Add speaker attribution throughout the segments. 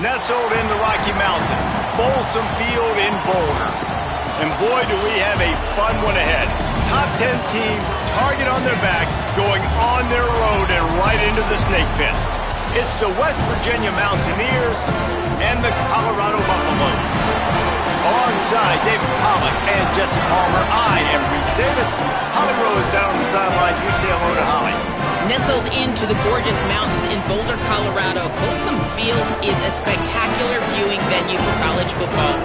Speaker 1: nestled in the Rocky Mountains, Folsom Field in Boulder. And boy, do we have a fun one ahead. Top 10 team, target on their back, going on their road and right into the snake pit. It's the West Virginia Mountaineers and the Colorado Buffaloes. Alongside David Pollack and Jesse Palmer, I am Reese Davis. Holly Rose down on the sidelines. We say hello to Holly.
Speaker 2: Nestled into the gorgeous mountains in Boulder, Colorado, Folsom Field is a spectacular viewing venue for college football.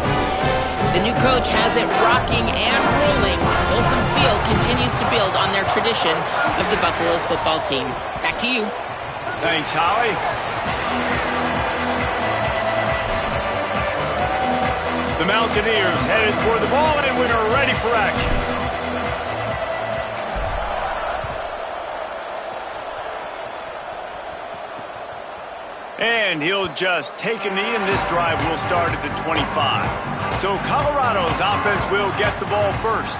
Speaker 2: The new coach has it rocking and rolling. Folsom Field continues to build on their tradition of the Buffaloes football team. Back to you.
Speaker 1: Thanks, Holly. The Mountaineers headed toward the ball, and we are ready for action. And he'll just take a knee, and this drive will start at the 25. So Colorado's offense will get the ball first.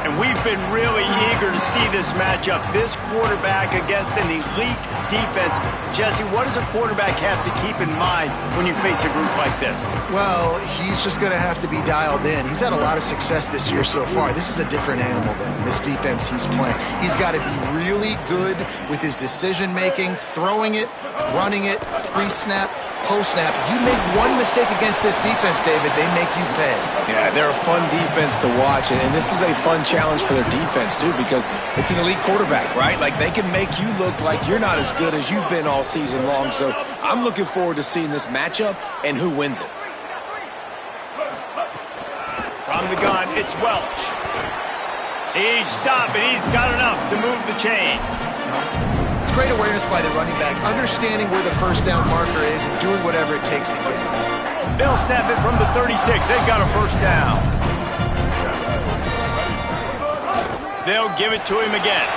Speaker 1: And we've been really eager to see this matchup, this quarterback against an elite defense. Jesse, what does a quarterback have to keep in mind when you face a group like this?
Speaker 3: Well, he's just going to have to be dialed in. He's had a lot of success this year so far. This is a different animal than this defense he's playing. He's got to be really good with his decision-making, throwing it, running it, pre-snap, post-snap. If you make one mistake against this defense, David, they make you pay.
Speaker 4: Yeah, they're a fun defense to watch, and this is a fun challenge for their defense, too, because it's an elite quarterback, right? Like, they can make you look like you're not as good as you've been all season long, so I'm looking forward to seeing this matchup and who wins it.
Speaker 1: From the gun, it's Welch. He's stopped, and he's got enough to move the chain.
Speaker 3: Great awareness by the running back, understanding where the first down marker is and doing whatever it takes to get it.
Speaker 1: They'll snap it from the 36. They've got a first down. They'll give it to him again.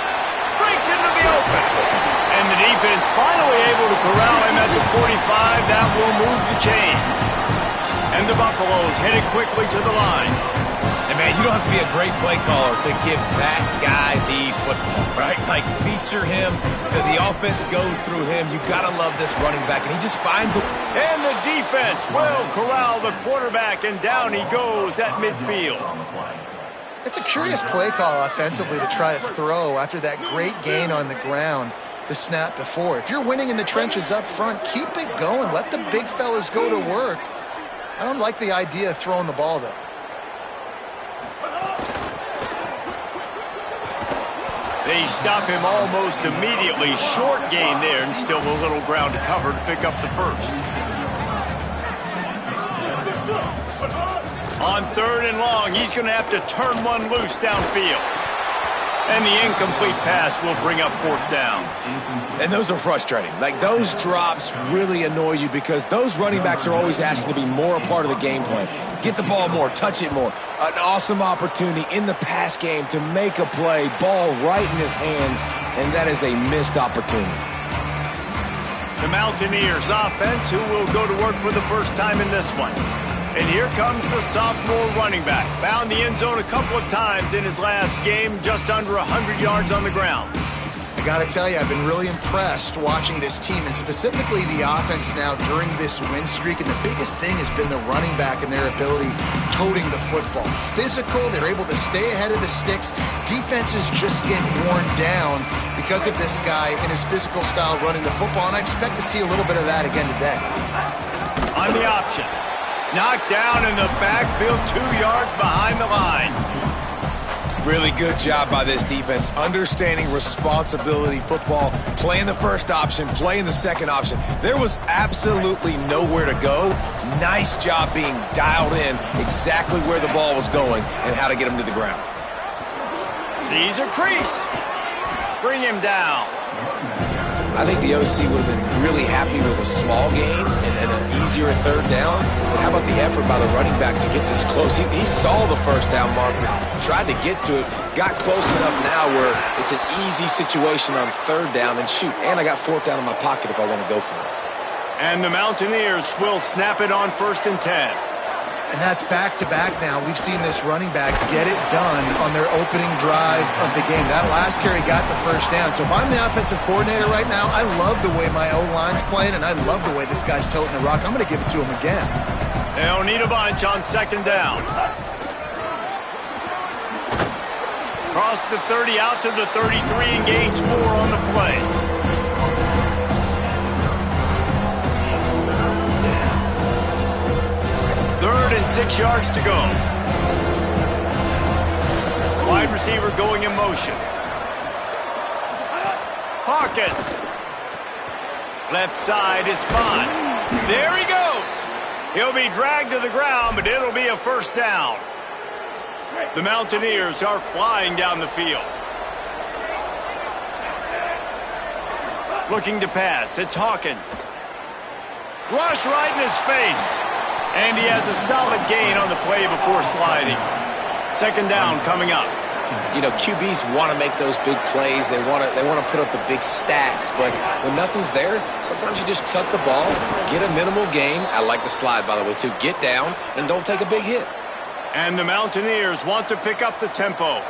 Speaker 1: Breaks into the open. And the defense finally able to corral him at the 45. That will move the chain. And the Buffaloes headed quickly to the line.
Speaker 4: And, man, you don't have to be a great play caller to give that guy the football, right? Like, feature him. The offense goes through him. You've got to love this running back, and he just finds a...
Speaker 1: And the defense will corral the quarterback, and down he goes at midfield.
Speaker 3: It's a curious play call offensively to try to throw after that great gain on the ground the snap before. If you're winning in the trenches up front, keep it going. Let the big fellas go to work. I don't like the idea of throwing the ball, though.
Speaker 1: They stop him almost immediately. Short gain there, and still a little ground to cover to pick up the first. On 3rd and long, he's going to have to turn one loose downfield. And the incomplete pass will bring up 4th down.
Speaker 4: And those are frustrating. Like, those drops really annoy you because those running backs are always asking to be more a part of the game plan. Get the ball more, touch it more. An awesome opportunity in the pass game to make a play, ball right in his hands, and that is a missed opportunity.
Speaker 1: The Mountaineers offense, who will go to work for the first time in this one. And here comes the sophomore running back. Found the end zone a couple of times in his last game, just under 100 yards on the ground.
Speaker 3: I got to tell you, I've been really impressed watching this team, and specifically the offense now during this win streak. And the biggest thing has been the running back and their ability toting the football. Physical, they're able to stay ahead of the sticks. Defenses just get worn down because of this guy and his physical style running the football, and I expect to see a little bit of that again today.
Speaker 1: On the option. Knocked down in the backfield, 2 yards behind the line.
Speaker 4: Really good job by this defense, understanding responsibility football, playing the first option, playing the second option. There was absolutely nowhere to go. Nice job being dialed in exactly where the ball was going and how to get him to the ground.
Speaker 1: Sees a crease. Bring him down.
Speaker 4: I think the OC would have been really happy with a small gain and an easier 3rd down. But how about the effort by the running back to get this close? He saw the first down marker, tried to get to it, got close enough now where it's an easy situation on 3rd down. And shoot, and I got 4th down in my pocket if I want to go for it.
Speaker 1: And the Mountaineers will snap it on 1st and 10.
Speaker 3: And that's back-to-back now. We've seen this running back get it done on their opening drive of the game. That last carry got the first down. So if I'm the offensive coordinator right now, I love the way my O-line's playing, and I love the way this guy's toting the rock. I'm going to give it to him again.
Speaker 1: They'll need a bunch on second down. Cross the 30 out to the 33 and gains 4 on the play. Third and 6 yards to go. Wide receiver going in motion. Hawkins. Left side is Bond. There he goes. He'll be dragged to the ground, but it'll be a first down. The Mountaineers are flying down the field. Looking to pass. It's Hawkins. Rush right in his face. And he has a solid gain on the play before sliding. Second down coming up.
Speaker 4: You know, QBs want to make those big plays. They want to put up the big stats. But when nothing's there, sometimes you just tuck the ball, get a minimal gain. I like the slide, by the way, too. Get down and don't take a big hit.
Speaker 1: And the Mountaineers want to pick up the tempo.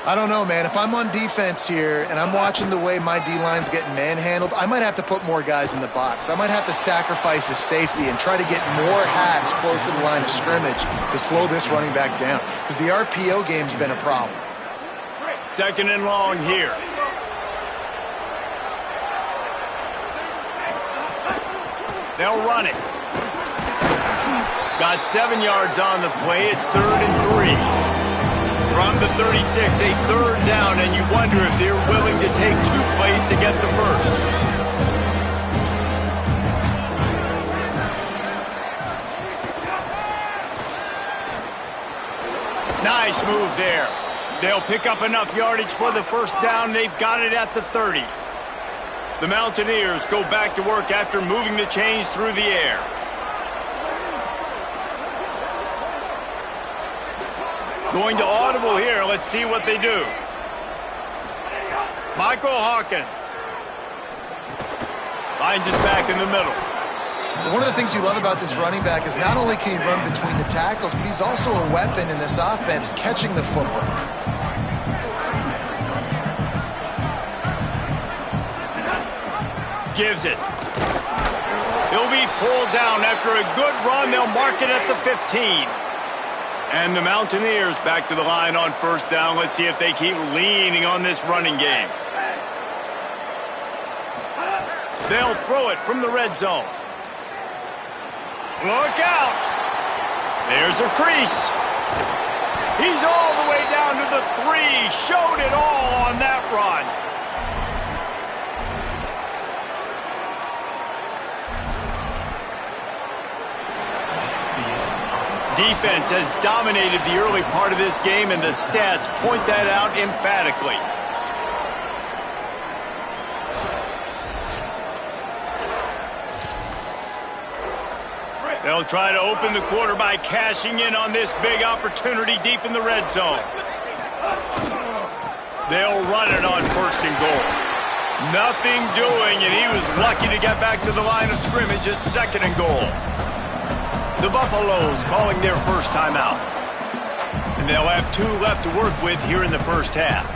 Speaker 3: I don't know, man. If I'm on defense here and I'm watching the way my D-line's getting manhandled, I might have to put more guys in the box. I might have to sacrifice a safety and try to get more hats close to the line of scrimmage to slow this running back down, because the RPO game's been a problem.
Speaker 1: Second and long here. They'll run it. Got 7 yards on the play. It's 3rd and 3. From the 36, a third down, and you wonder if they're willing to take 2 plays to get the first. Nice move there. They'll pick up enough yardage for the first down. They've got it at the 30. The Mountaineers go back to work after moving the chains through the air. Going to audible here. Let's see what they do. Michael Hawkins. Finds his back in the middle.
Speaker 3: One of the things you love about this running back is not only can he run between the tackles, but he's also a weapon in this offense catching the football.
Speaker 1: Gives it. He'll be pulled down after a good run. They'll mark it at the 15. And the Mountaineers back to the line on first down. Let's see if they keep leaning on this running game. They'll throw it from the red zone. Look out! There's a crease. He's all the way down to the 3. Showed it all on that run. Defense has dominated the early part of this game, and the stats point that out emphatically. They'll try to open the quarter by cashing in on this big opportunity deep in the red zone. They'll run it on first and goal. Nothing doing, and he was lucky to get back to the line of scrimmage at second and goal. The Buffaloes calling their first timeout. And they'll have 2 left to work with here in the first half.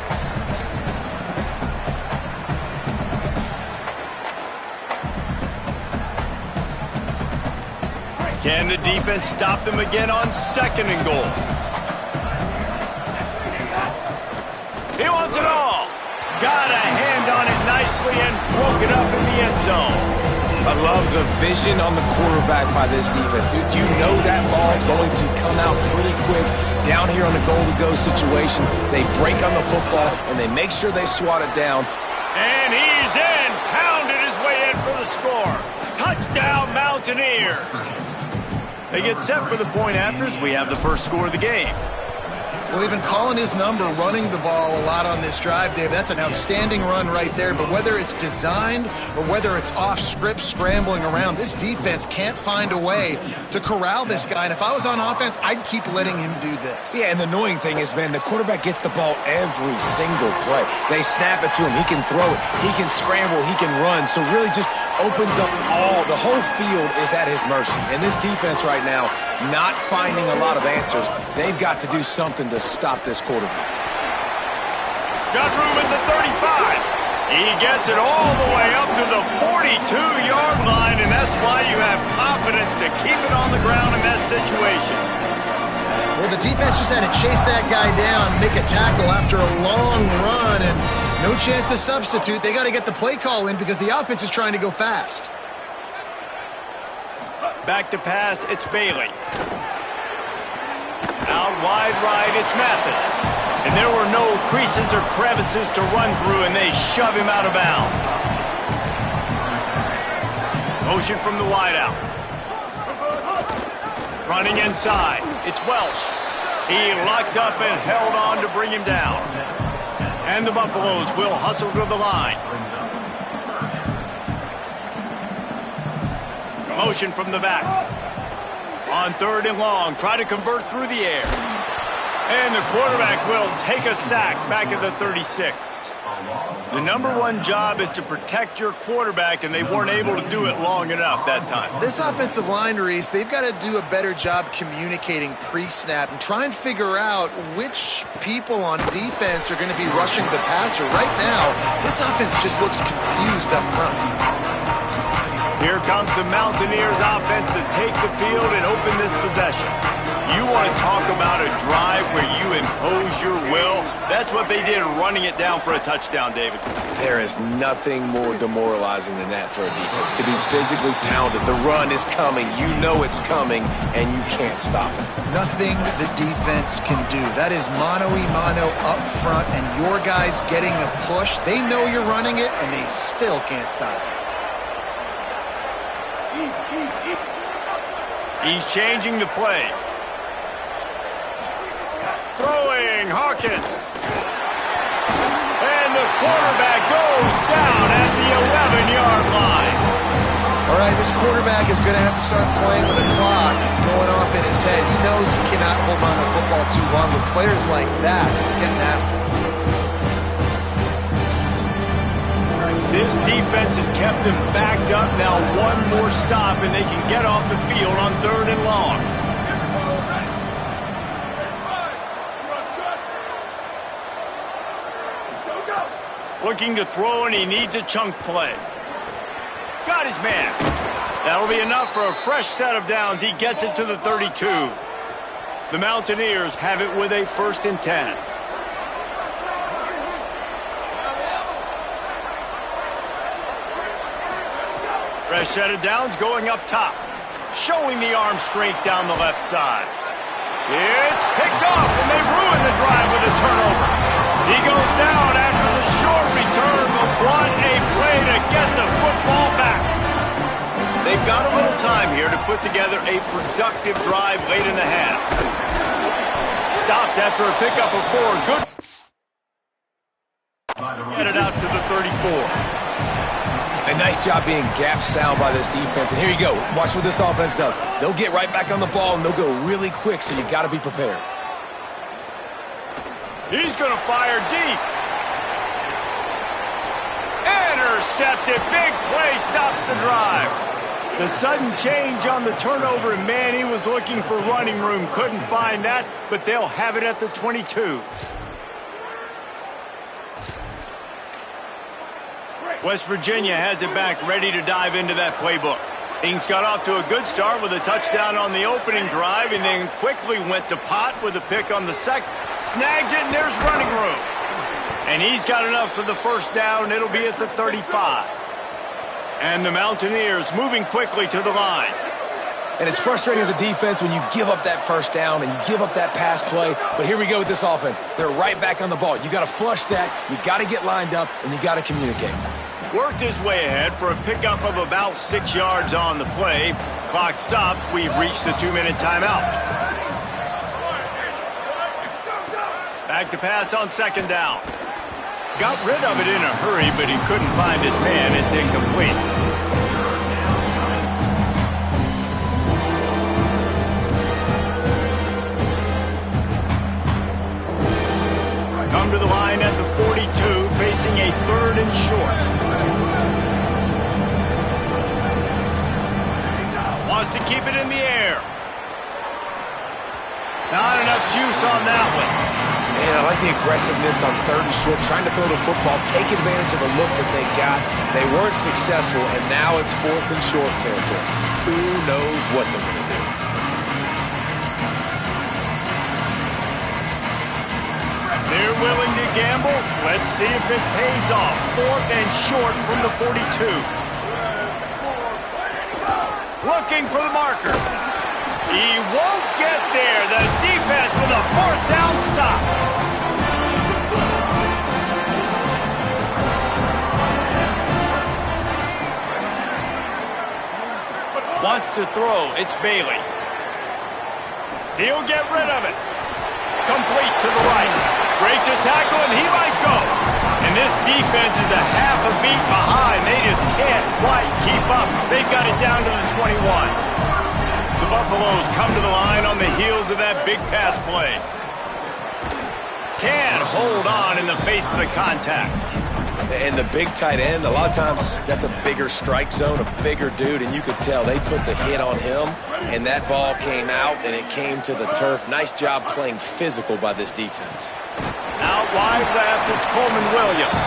Speaker 1: Can the defense stop them again on second and goal? He wants it all. Got a hand on it nicely and broke it up in the end zone.
Speaker 4: I love the vision on the quarterback by this defense. Dude, you know that ball's going to come out pretty quick down here on the goal-to-go situation. They break on the football, and they make sure they swat it down.
Speaker 1: And he's in. Pounded his way in for the score. Touchdown, Mountaineers. They get set for the point after as we have the first score of the game.
Speaker 3: Well, they've been calling his number, running the ball a lot on this drive, Dave. That's an outstanding run right there. But whether it's designed or whether it's off script, scrambling around, this defense can't find a way to corral this guy. And if I was on offense, I'd keep letting him do this.
Speaker 4: Yeah, and the annoying thing is, man, the quarterback gets the ball every single play. They snap it to him. He can throw it. He can scramble. He can run. So really just opens up the whole field is at his mercy. And this defense right now, not finding a lot of answers. They've got to do something to stop this quarterback.
Speaker 1: Got room at the 35. He gets it all the way up to the 42-yard line, and that's why you have confidence to keep it on the ground in that situation.
Speaker 3: Well, the defense just had to chase that guy down, make a tackle after a long run, and no chance to substitute. They got to get the play call in because the offense is trying to go fast.
Speaker 1: Back to pass, it's Bailey. Out wide right, it's Mathis. And there were no creases or crevices to run through, and they shove him out of bounds. Motion from the wideout. Running inside, it's Welsh. He locked up and held on to bring him down. And the Buffaloes will hustle to the line. Motion from the back. On 3rd and long, try to convert through the air. And the quarterback will take a sack back at the 36. The #1 job is to protect your quarterback, and they weren't able to do it long enough that time.
Speaker 3: This offensive line, Reese, they've got to do a better job communicating pre-snap and try and figure out which people on defense are going to be rushing the passer. Right now, this offense just looks confused up front.
Speaker 1: Here comes the Mountaineers offense to take the field and open this possession. You want to talk about a drive where you impose your will? That's what they did, running it down for a touchdown, David.
Speaker 4: There is nothing more demoralizing than that for a defense. To be physically pounded, the run is coming, you know it's coming, and you can't stop it.
Speaker 3: Nothing the defense can do. That is mano-a-mano up front, and your guys getting a push. They know you're running it, and they still can't stop it.
Speaker 1: He's changing the play. Throwing, Hawkins. And the quarterback goes down at the 11-yard line.
Speaker 3: All right, this quarterback is going to have to start playing with a clock going off in his head. He knows he cannot hold on to football too long with players like that getting after him.
Speaker 1: This defense has kept them backed up. Now one more stop, and they can get off the field on 3rd and long. Looking to throw, and he needs a chunk play. Got his man. That'll be enough for a fresh set of downs. He gets it to the 32. The Mountaineers have it with a 1st and 10. Fresh set of downs going up top. Showing the arm strength down the left side. It's picked off, and they ruin the drive with a turnover. He goes down after the short return, but what a play to get the football back. They've got a little time here to put together a productive drive late in the half. Stopped after a pickup of 4. Good. Get it out to the 34.
Speaker 4: A nice job being gap sound by this defense. And here you go. Watch what this offense does. They'll get right back on the ball, and they'll go really quick, so you got to be prepared.
Speaker 1: He's going to fire deep. Intercepted. Big play stops the drive. The sudden change on the turnover, and man, he was looking for running room. Couldn't find that, but they'll have it at the 22. West Virginia has it back, ready to dive into that playbook. Things got off to a good start with a touchdown on the opening drive, and then quickly went to Pott with a pick on the second. Snags it, and there's running room. And he's got enough for the 1st down. It'll be at the 35. And the Mountaineers moving quickly to the line.
Speaker 4: And it's frustrating as a defense when you give up that 1st down and you give up that pass play. But here we go with this offense. They're right back on the ball. You got to flush that. You got to get lined up, and you got to communicate.
Speaker 1: Worked his way ahead for a pickup of about 6 yards on the play. Clock stopped. We've reached the 2-minute timeout. Back to pass on second down. Got rid of it in a hurry, but he couldn't find his man. It's incomplete. Come to the line at the 42, facing a 3rd and short. Wants to keep it in the air. Not enough juice on that one.
Speaker 4: Man, I like the aggressiveness on 3rd and short, trying to throw the football, take advantage of a look that they got. They weren't successful, and now it's 4th and short territory. Who knows what they're going to do?
Speaker 1: They're willing to gamble. Let's see if it pays off. 4th and short from the 42. Looking for the marker. He won't get there. The defense with a 4th down stop. Wants to throw. It's Bailey. He'll get rid of it. Complete to the right. Breaks a tackle, and he might go. And this defense is a half a beat behind. They just can't quite keep up. They've got it down to the 21. The Buffaloes come to the line on the heels of that big pass play. Can't hold on in the face of the contact.
Speaker 4: And the big tight end, a lot of times that's a bigger strike zone, a bigger dude, and you could tell they put the hit on him, and that ball came out, and it came to the turf. Nice job playing physical by this defense.
Speaker 1: Out wide left, it's Coleman Williams.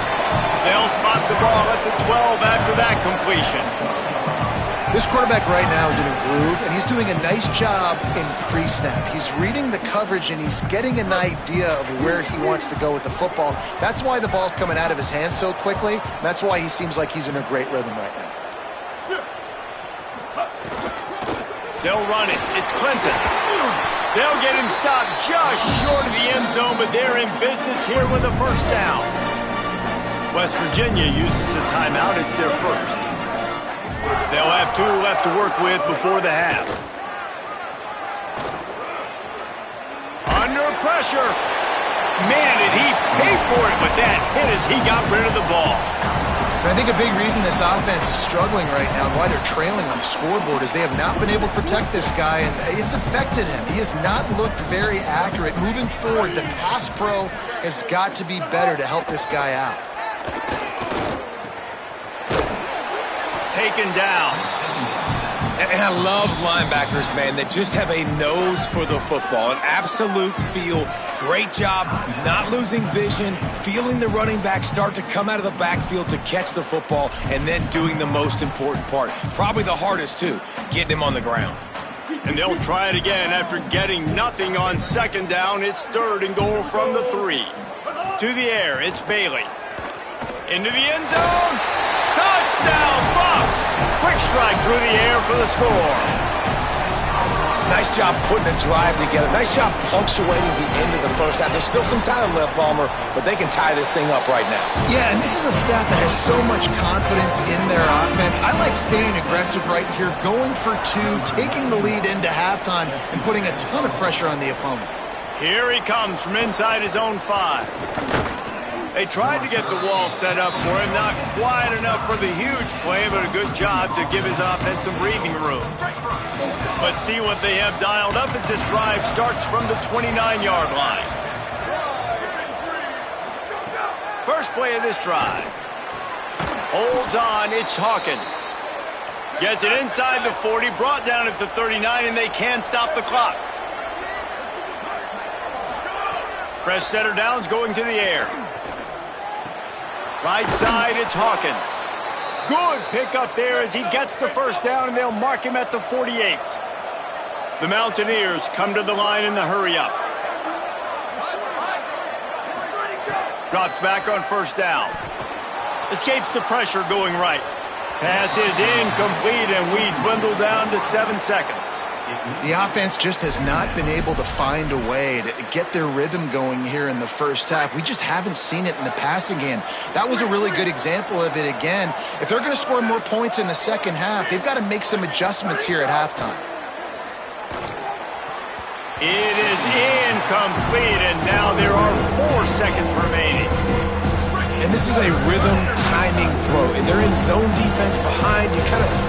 Speaker 1: They'll spot the ball at the 12 after that completion.
Speaker 3: This quarterback right now is in a groove, and he's doing a nice job in pre-snap. He's reading the coverage, and he's getting an idea of where he wants to go with the football. That's why the ball's coming out of his hands so quickly. That's why he seems like he's in a great rhythm right now.
Speaker 1: They'll run it. It's Clinton. They'll get him stopped just short of the end zone, but they're in business here with a 1st down. West Virginia uses a timeout. It's their first. They'll have 2 left to work with before the half. Under pressure. Man, did he pay for it with that hit as he got rid of the ball.
Speaker 3: And I think a big reason this offense is struggling right now and why they're trailing on the scoreboard is they have not been able to protect this guy, and it's affected him. He has not looked very accurate. Moving forward, the pass pro has got to be better to help this guy out.
Speaker 1: Taken down.
Speaker 4: And I love linebackers, man, that just have a nose for the football, an absolute feel. Great job not losing vision, feeling the running back start to come out of the backfield to catch the football, and then doing the most important part. Probably the hardest, too, getting him on the ground.
Speaker 1: And they'll try it again after getting nothing on 2nd down. It's 3rd and goal from the 3. To the air, it's Bailey. Into the end zone. Touchdown, Bucks! Quick strike through the air for the score.
Speaker 4: Nice job putting a drive together. Nice job punctuating the end of the first half. There's still some time left, Palmer, but they can tie this thing up right now.
Speaker 3: Yeah, and this is a staff that has so much confidence in their offense. I like staying aggressive right here, going for 2, taking the lead into halftime, and putting a ton of pressure on the opponent.
Speaker 1: Here he comes from inside his own 5. They tried to get the wall set up for him. Not quite enough for the huge play, but a good job to give his offense some breathing room. But see what they have dialed up as this drive starts from the 29-yard line. First play of this drive. Holds on, it's Hawkins. Gets it inside the 40, brought down at the 39, and they can stop the clock. Press center downs going to the air. Right side, it's Hawkins. Good pickup there as he gets the 1st down, and they'll mark him at the 48. The Mountaineers come to the line in the hurry-up. Drops back on 1st down. Escapes the pressure going right. Pass is incomplete, and we dwindle down to 7 seconds.
Speaker 3: The offense just has not been able to find a way to get their rhythm going here in the first half. We just haven't seen it in the passing game. That was a really good example of it again. If they're going to score more points in the second half, they've got to make some adjustments here at halftime.
Speaker 1: It is complete, and now there are 4 seconds remaining.
Speaker 4: And this is a rhythm timing throw. And they're in zone defense behind.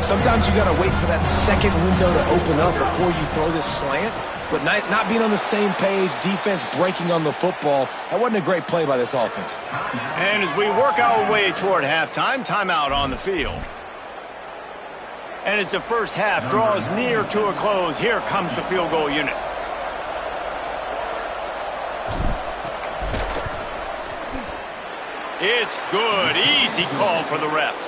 Speaker 4: Sometimes you got to wait for that second window to open up before you throw this slant. But not being on the same page, defense breaking on the football, that wasn't a great play by this offense.
Speaker 1: And as we work our way toward halftime, timeout on the field. And as the first half draws near to a close, here comes the field goal unit. It's good. Easy call for the refs.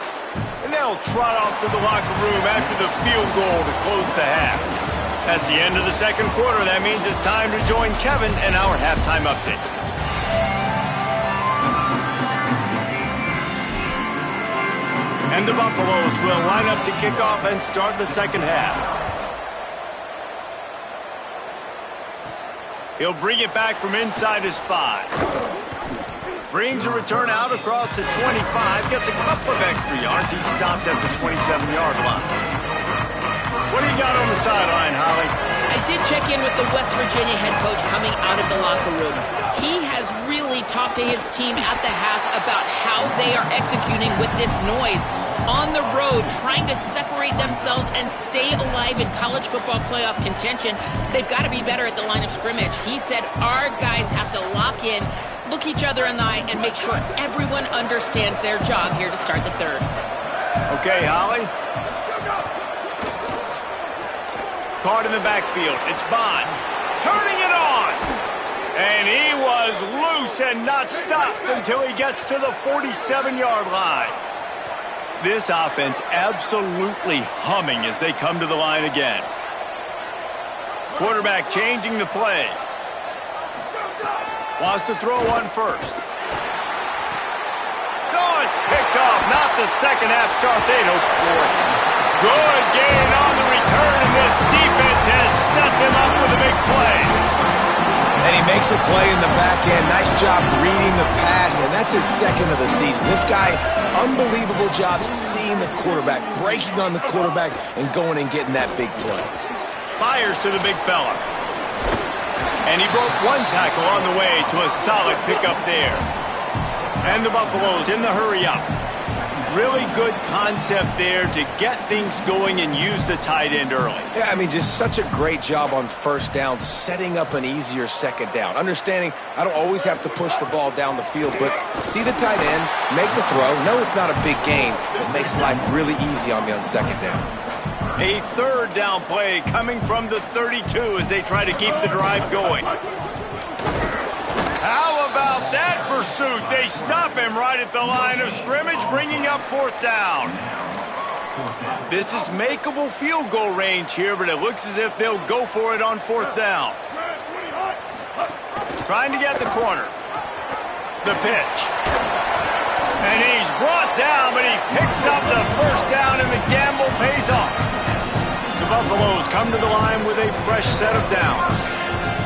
Speaker 1: And they'll trot off to the locker room after the field goal to close the half. That's the end of the second quarter. That means it's time to join Kevin and our halftime update. And the Buffaloes will line up to kick off and start the second half. He'll bring it back from inside his 5. Brings a return out across the 25. Gets a couple of extra yards. He's stopped at the 27-yard line. What do you got on the sideline, Holly?
Speaker 2: I did check in with the West Virginia head coach coming out of the locker room. He has really talked to his team at the half about how they are executing with this noise. On the road, trying to separate themselves and stay alive in college football playoff contention. They've got to be better at the line of scrimmage. He said our guys have to lock in, look each other in the eye, and make sure everyone understands their job here to start the third.
Speaker 1: Okay, Holly. Caught in the backfield. It's Bond. Turning it on. And he was loose and not stopped until he gets to the 47-yard line. This offense absolutely humming as they come to the line again. Quarterback changing the play. Wants to throw one first. Oh, it's picked off. Not the second half start they'd hoped for. Good gain on the return, and this defense has set them up with a big play.
Speaker 4: And he makes a play in the back end. Nice job reading the pass, and that's his second of the season. This guy, unbelievable job seeing the quarterback, breaking on the quarterback, and going and getting that big play.
Speaker 1: Fires to the big fella. And he broke one tackle on the way to a solid pickup there. And the Buffaloes in the hurry up. Really good concept there to get things going and use the tight end early.
Speaker 4: Yeah, I mean, just such a great job on first down, setting up an easier second down. Understanding I don't always have to push the ball down the field, but see the tight end, make the throw. No, it's not a big gain. It makes life really easy on me on second down.
Speaker 1: A third down play coming from the 32 as they try to keep the drive going. How about that pursuit? They stop him right at the line of scrimmage, bringing up fourth down. This is makeable field goal range here, but it looks as if they'll go for it on fourth down. Trying to get the corner. The pitch. And he's brought down, but he picks up the first down, and the gamble pays off. The Buffaloes come to the line with a fresh set of downs.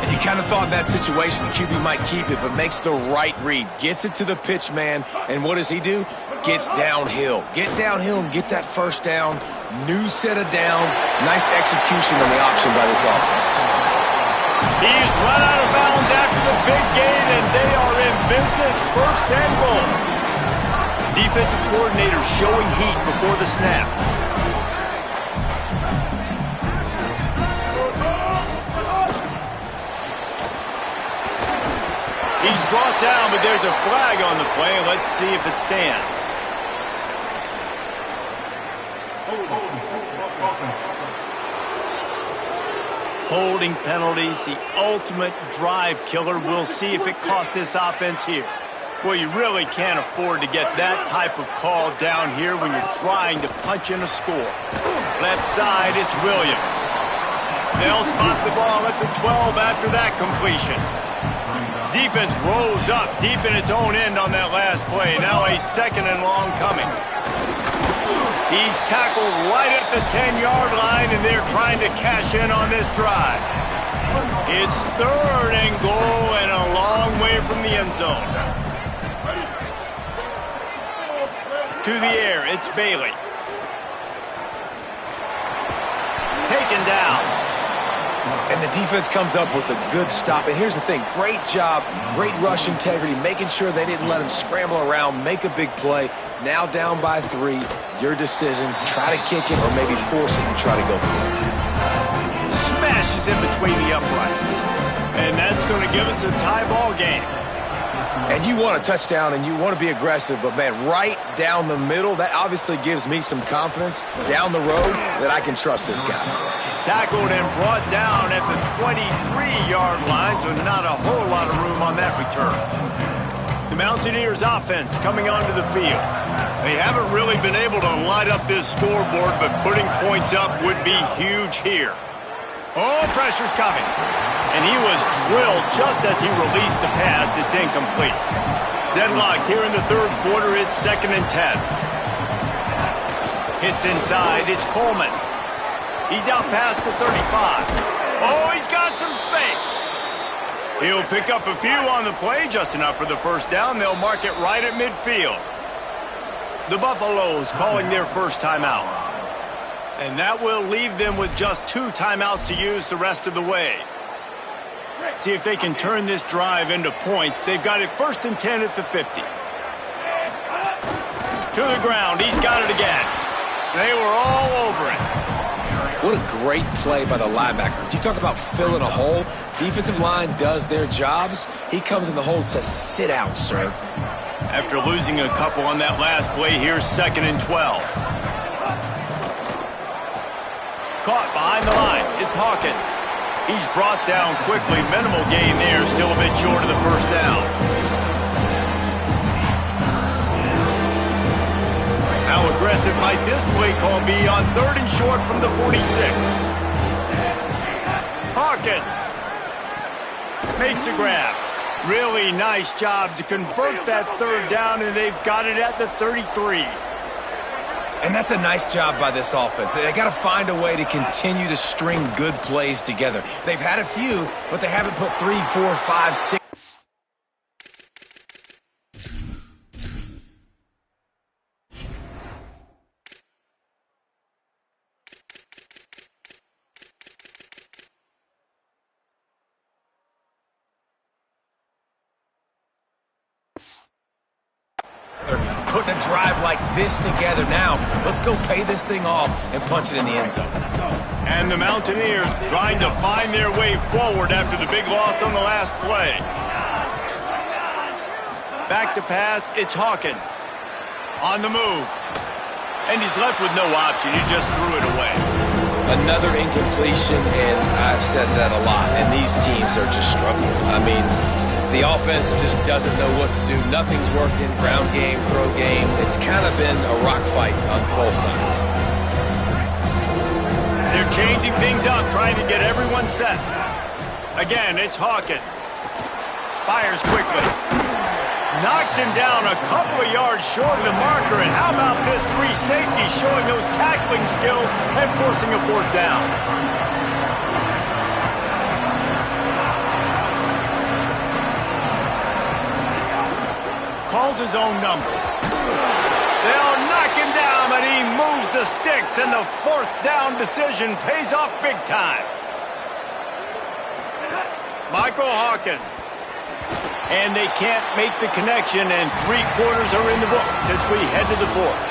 Speaker 4: And you kind of thought in that situation QB might keep it, but makes the right read. Gets it to the pitch man, and what does he do? Gets downhill. Get downhill and get that first down. New set of downs. Nice execution on the option by this offense.
Speaker 1: He's run out of bounds after the big gain, and they are in business, first and goal. Defensive coordinator showing heat before the snap. He's brought down, but there's a flag on the play. Let's see if it stands. Holding penalties, the ultimate drive killer. We'll see if it costs this offense here. Well, you really can't afford to get that type of call down here when you're trying to punch in a score. Left side, it's Williams. They'll spot the ball at the 12 after that completion. Defense rolls up deep in its own end on that last play. Now a second and long coming. He's tackled right at the 10-yard line, and they're trying to cash in on this drive. It's third and goal and a long way from the end zone. To the air, it's Bailey. Taken down.
Speaker 4: And the defense comes up with a good stop. And here's the thing, great job, great rush integrity, making sure they didn't let him scramble around, make a big play. Now down by 3, your decision, try to kick it or maybe force it and try to go for it.
Speaker 1: Smashes in between the uprights. And that's going to give us a tie ball game.
Speaker 4: And you want a touchdown and you want to be aggressive, but man, right down the middle, that obviously gives me some confidence down the road that I can trust this guy.
Speaker 1: Tackled and brought down at the 23-yard line, so not a whole lot of room on that return. The Mountaineers offense coming onto the field. They haven't really been able to light up this scoreboard, but putting points up would be huge here. Oh, pressure's coming. And he was drilled just as he released the pass. It's incomplete. Deadlocked here in the third quarter. It's 2nd and 10. Hits inside. It's Coleman. He's out past the 35. Oh, he's got some space. He'll pick up a few on the play, just enough for the first down. They'll mark it right at midfield. The Buffaloes calling their first timeout. And that will leave them with just 2 timeouts to use the rest of the way. See if they can turn this drive into points. They've got it 1st and 10 at the 50. To the ground. He's got it again. They were all over it.
Speaker 4: What a great play by the linebacker. You talk about filling a hole. Defensive line does their jobs. He comes in the hole and says, sit out, sir.
Speaker 1: After losing a couple on that last play, here's 2nd and 12. Caught behind the line. It's Hawkins. He's brought down quickly. Minimal gain there. Still a bit short of the first down. How aggressive might this play call be on 3rd and short from the 46? Hawkins makes a grab. Really nice job to convert that 3rd down, and they've got it at the 33.
Speaker 4: And that's a nice job by this offense. They got to find a way to continue to string good plays together. They've had a few, but they haven't put 3, 4, 5, 6. Putting a drive like this together now. Let's go pay this thing off and punch it in the end zone.
Speaker 1: And the Mountaineers trying to find their way forward after the big loss on the last play. Back to pass, it's Hawkins. On the move. And he's left with no option. He just threw it away.
Speaker 4: Another incompletion, and I've said that a lot, and these teams are just struggling. I mean, the offense just doesn't know what to do. Nothing's working. Ground game, throw game. It's kind of been a rock fight on both sides.
Speaker 1: They're changing things up, trying to get everyone set. Again, it's Hawkins. Fires quickly. Knocks him down a couple of yards short of the marker. And how about this free safety showing those tackling skills and forcing a 4th down? Calls his own number. They'll knock him down, but he moves the sticks, and the 4th down decision pays off big time. Michael Hawkins. And they can't make the connection, and 3 quarters are in the books as we head to the 4th.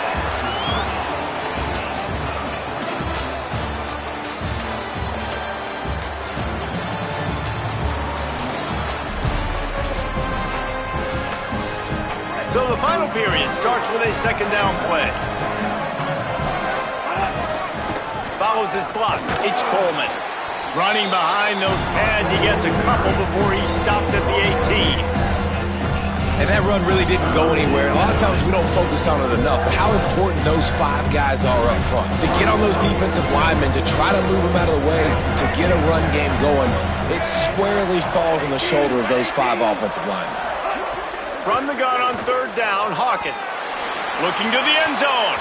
Speaker 1: So the final period starts with a 2nd down play. Follows his blocks. It's Coleman. Running behind those pads, he gets a couple before he stopped at the 18.
Speaker 4: And that run really didn't go anywhere. A lot of times we don't focus on it enough, but how important those 5 guys are up front. To get on those defensive linemen, to try to move them out of the way, to get a run game going, it squarely falls on the shoulder of those 5 offensive linemen.
Speaker 1: From the gun on 3rd down, Hawkins. Looking to the end zone.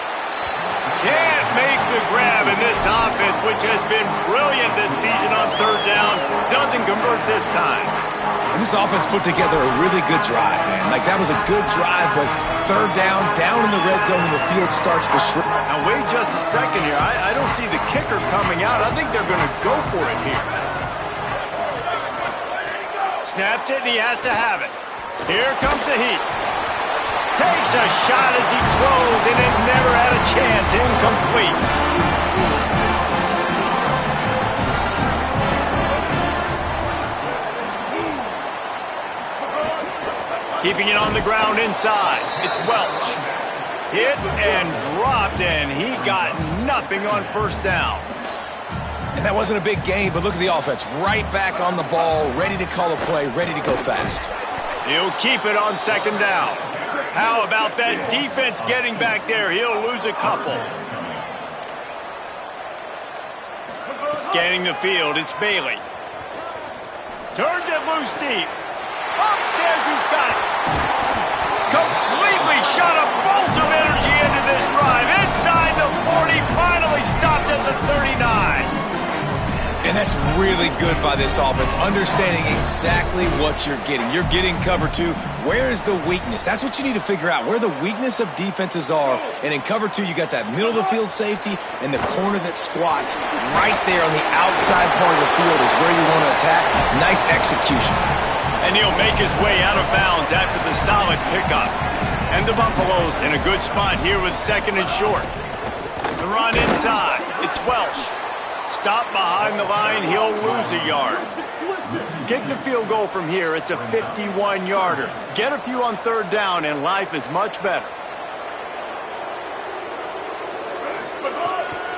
Speaker 1: Can't make the grab, in this offense, which has been brilliant this season on 3rd down, doesn't convert this time.
Speaker 4: And this offense put together a really good drive, man. Like, that was a good drive, but 3rd down in the red zone, and the field starts to shrink.
Speaker 1: Now, wait just a second here. I don't see the kicker coming out. I think they're going to go for it here. Snaps it, and he has to have it. Here comes the heat. Takes a shot as he throws, and it never had a chance. Incomplete. Keeping it on the ground inside. It's Welch. Hit and dropped, and he got nothing on first down.
Speaker 4: And that wasn't a big gain, but look at the offense. Right back on the ball, ready to call a play, ready to go fast.
Speaker 1: He'll keep it on second down. How about that defense getting back there? He'll lose a couple. Scanning the field, it's Bailey. Turns it loose deep. Upstairs, he's got it. Completely shot a bolt of energy into this drive. Inside the 40, finally stopped at the 39.
Speaker 4: And that's really good by this offense, understanding exactly what you're getting. You're getting cover two. Where is the weakness? That's what you need to figure out, where the weakness of defenses are. And in cover two, you got that middle of the field safety and the corner that squats right there on the outside part of the field is where you want to attack. Nice execution.
Speaker 1: And he'll make his way out of bounds after the solid pickup. And the Buffaloes in a good spot here with second and short. The run inside. It's Welch. Stop behind the line, he'll lose a yard. Kick the field goal from here, it's a 51-yarder. Get a few on third down, and life is much better.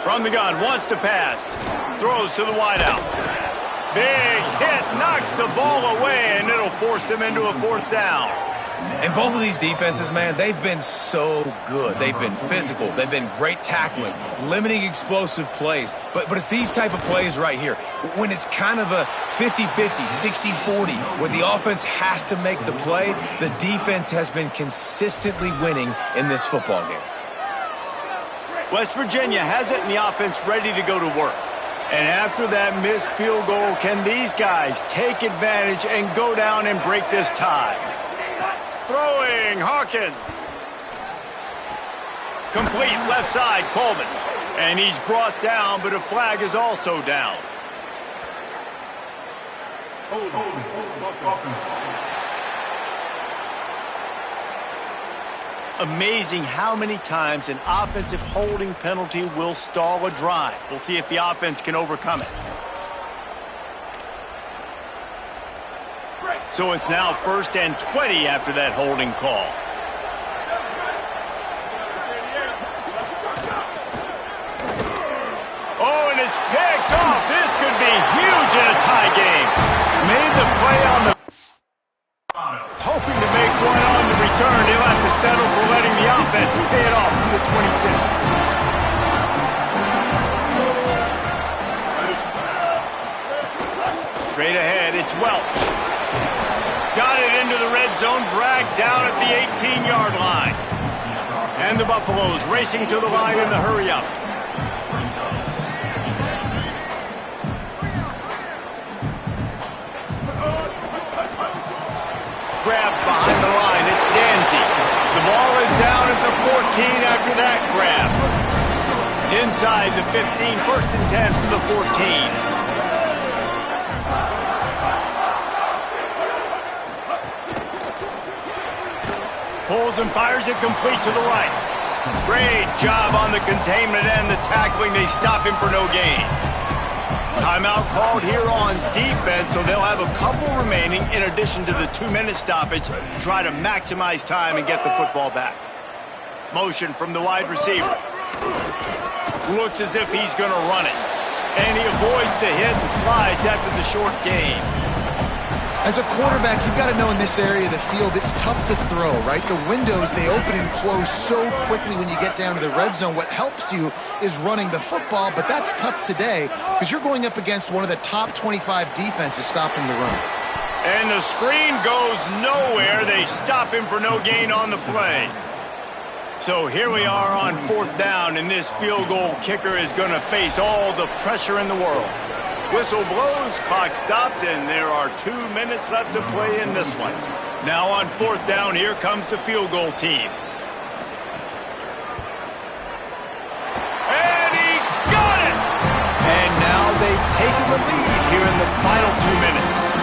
Speaker 1: From the gun, wants to pass. Throws to the wideout. Big hit, knocks the ball away, and it'll force them into a fourth down.
Speaker 4: And both of these defenses, man, they've been so good. They've been physical. They've been great tackling, limiting explosive plays. But it's these type of plays right here. When it's kind of a 50-50, 60-40, where the offense has to make the play, the defense has been consistently winning in this football game.
Speaker 1: West Virginia has it, and the offense ready to go to work. And after that missed field goal, can these guys take advantage and go down and break this tie? Throwing, Hawkins. Complete, left side, Coleman. And he's brought down, but a flag is also down. Amazing how many times an offensive holding penalty will stall a drive. We'll see if the offense can overcome it. So it's now 1st and 20 after that holding call. Oh, and it's picked off. This could be huge in a tie game. Made the play on the... hoping to make one on the return. He'll have to settle for letting the offense pay it off from the 26. Straight ahead, it's Welch. Got it into the red zone, dragged down at the 18-yard line. And the Buffaloes racing to the line in the hurry-up. Grab behind the line, it's Danzy. The ball is down at the 14 after that grab. Inside the 15, 1st and 10 from the 14. Pulls and fires it complete to the right. Great job on the containment and the tackling. They stop him for no gain. Timeout called here on defense, so they'll have a couple remaining in addition to the 2-minute stoppage to try to maximize time and get the football back. Motion from the wide receiver. Looks as if he's going to run it. And he avoids the hit and slides after the short gain.
Speaker 3: As a quarterback, you've got to know in this area of the field, it's tough to throw, right? The windows, they open and close so quickly when you get down to the red zone. What helps you is running the football, but that's tough today because you're going up against one of the top 25 defenses stopping the run.
Speaker 1: And the screen goes nowhere. They stop him for no gain on the play. So here we are on 4th down, and this field goal kicker is going to face all the pressure in the world. Whistle blows, clock stops, and there are 2 minutes left to play in this one. Now on 4th down, here comes the field goal team. And he got it! And now they've taken the lead here in the final 2 minutes.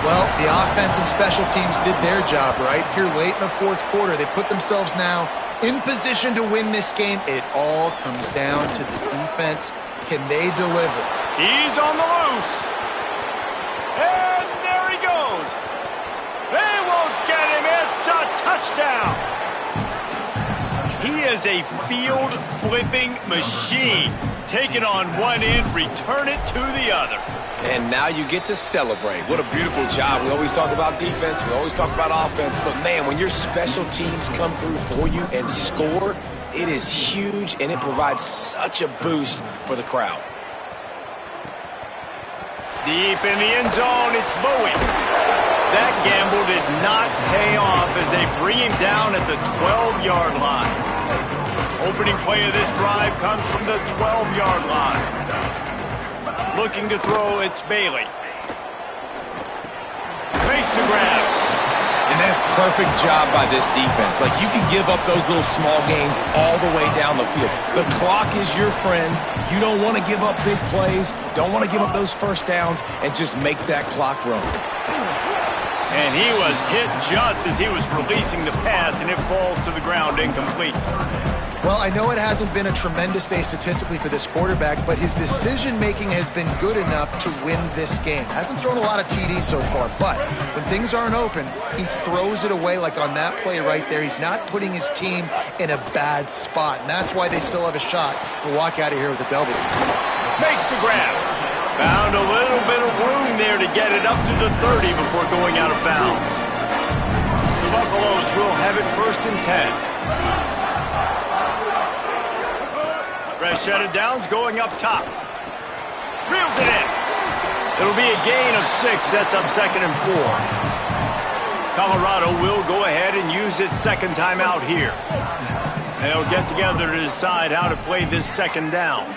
Speaker 3: Well, the offense and special teams did their job, right? Here late in the fourth quarter, they put themselves now in position to win this game. It all comes down to the defense. Can they deliver?
Speaker 1: He's on the loose. And there he goes. They won't get him. It's a touchdown. He is a field-flipping machine. Take it on one end, return it to the other.
Speaker 4: And now you get to celebrate. What a beautiful job. We always talk about defense. We always talk about offense. But, man, when your special teams come through for you and score, it is huge, and it provides such a boost for the crowd.
Speaker 1: Deep in the end zone, it's Bowie. That gamble did not pay off as they bring him down at the 12-yard line. Opening play of this drive comes from the 12-yard line. Looking to throw, it's Bailey. Makes the grab.
Speaker 5: And that's perfect job by this defense. Like, you can give up those little small gains all the way down the field. The clock is your friend. You don't want to give up big plays. Don't want to give up those first downs and just make that clock run.
Speaker 1: And he was hit just as he was releasing the pass, and it falls to the ground incomplete.
Speaker 3: Well, I know it hasn't been a tremendous day statistically for this quarterback, but his decision-making has been good enough to win this game. Hasn't thrown a lot of TDs so far, but when things aren't open, he throws it away like on that play right there. He's not putting his team in a bad spot, and that's why they still have a shot to walk out of here with a W.
Speaker 1: Makes the grab. Found a little bit of room there to get it up to the 30 before going out of bounds. The Buffaloes will have it 1st and 10. Fresh set of downs going up top. Reels it in. It'll be a gain of 6. That's up 2nd and 4. Colorado will go ahead and use its second timeout here. They'll get together to decide how to play this second down.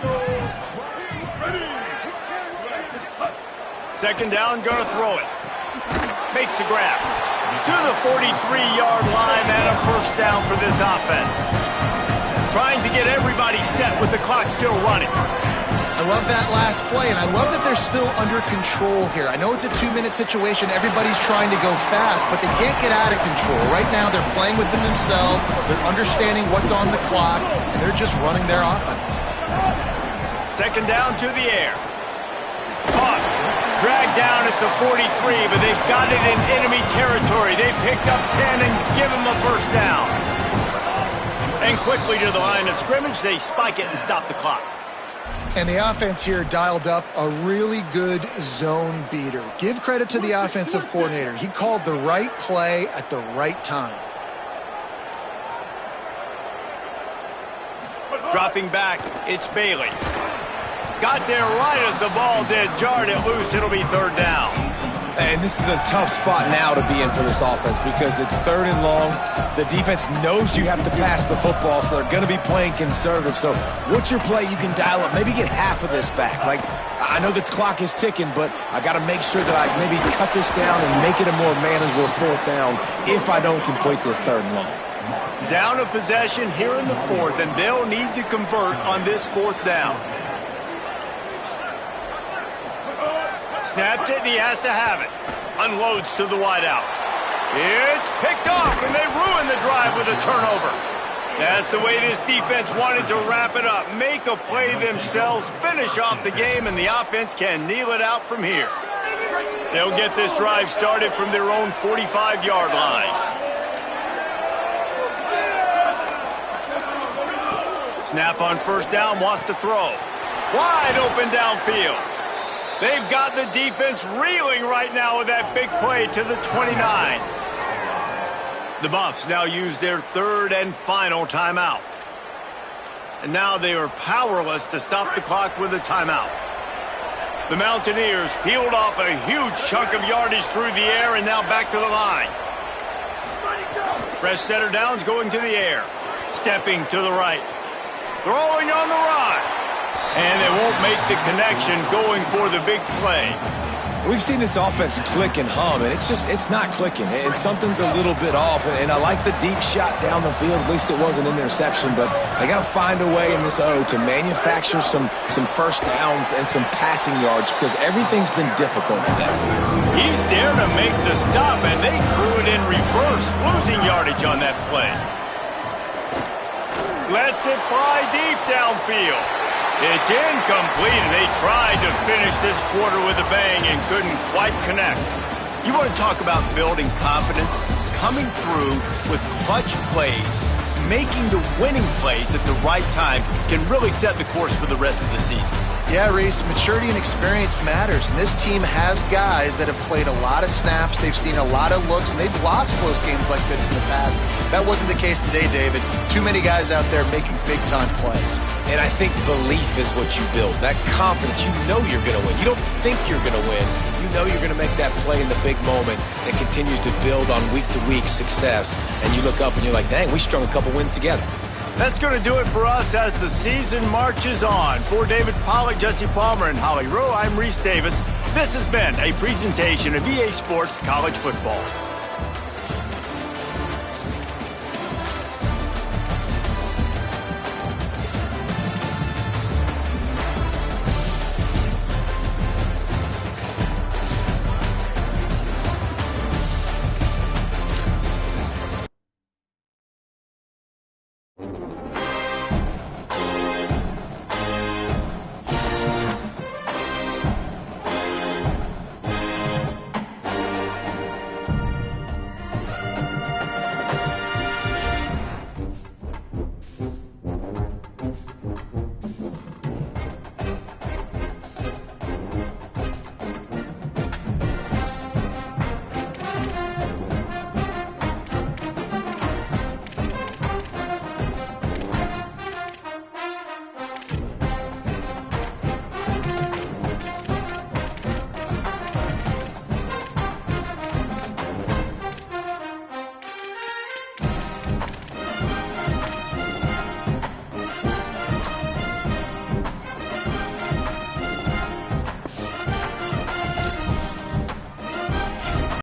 Speaker 1: Second down, gonna throw it. Makes the grab. To the 43-yard line and a 1st down for this offense. Trying to get everybody set with the clock still running.
Speaker 3: I love that last play, and I love that they're still under control here. I know it's a 2-minute situation. Everybody's trying to go fast, but they can't get out of control. Right now, they're playing with them themselves. They're understanding what's on the clock, and they're just running their offense.
Speaker 1: Second down to the air. Caught. Dragged down at the 43, but they've got it in enemy territory. They picked up 10 and give them a 1st down. And quickly to the line of scrimmage, they spike it and stop the clock.
Speaker 3: And the offense here dialed up a really good zone beater. Give credit to the offensive coordinator. He called the right play at the right time.
Speaker 1: Dropping back, it's Bailey. Got there right as the ball did. Jarred it loose. It'll be 3rd down.
Speaker 5: And this is a tough spot now to be in for this offense because it's 3rd and long. The defense knows you have to pass the football, so they're going to be playing conservative. So what's your play you can dial up? Maybe get half of this back. Like, I know the clock is ticking, but I got to make sure that I maybe cut this down and make it a more manageable 4th down if I don't complete this 3rd and long.
Speaker 1: Down a possession here in the 4th, and they'll need to convert on this 4th down. Snaps it, and he has to have it. Unloads to the wideout. It's picked off, and they ruin the drive with a turnover. That's the way this defense wanted to wrap it up. Make a play themselves, finish off the game, and the offense can kneel it out from here. They'll get this drive started from their own 45-yard line. Snap on 1st down, wants to throw. Wide open downfield. They've got the defense reeling right now with that big play to the 29. The Buffs now use their 3rd and final timeout. And now they are powerless to stop the clock with a timeout. The Mountaineers peeled off a huge chunk of yardage through the air and now back to the line. Fresh set of downs going to the air. Stepping to the right. Throwing on the run. And they won't make the connection going for the big play.
Speaker 5: We've seen this offense click and hum, and it's not clicking. And something's a little bit off. And I like the deep shot down the field. At least it wasn't an interception. But they got to find a way in this O to manufacture some first downs and some passing yards because everything's been difficult to them.
Speaker 1: He's there to make the stop, and they threw it in reverse, losing yardage on that play. Lets it fly deep downfield. It's incomplete, and they tried to finish this quarter with a bang and couldn't quite connect. You want to talk about building confidence? Coming through with clutch plays, making the winning plays at the right time can really set the course for the rest of the season.
Speaker 3: Yeah, Reese, maturity and experience matters, and this team has guys that have played a lot of snaps, they've seen a lot of looks, and they've lost close games like this in the past. That wasn't the case today, David. Too many guys out there making big-time plays.
Speaker 4: And I think belief is what you build, that confidence. You know you're going to win. You don't think you're going to win. You know you're going to make that play in the big moment that continues to build on week-to-week success. And you look up and you're like, dang, we strung a couple wins together.
Speaker 1: That's going to do it for us as the season marches on. For David Pollack, Jesse Palmer, and Holly Rowe, I'm Reese Davis. This has been a presentation of EA Sports College Football.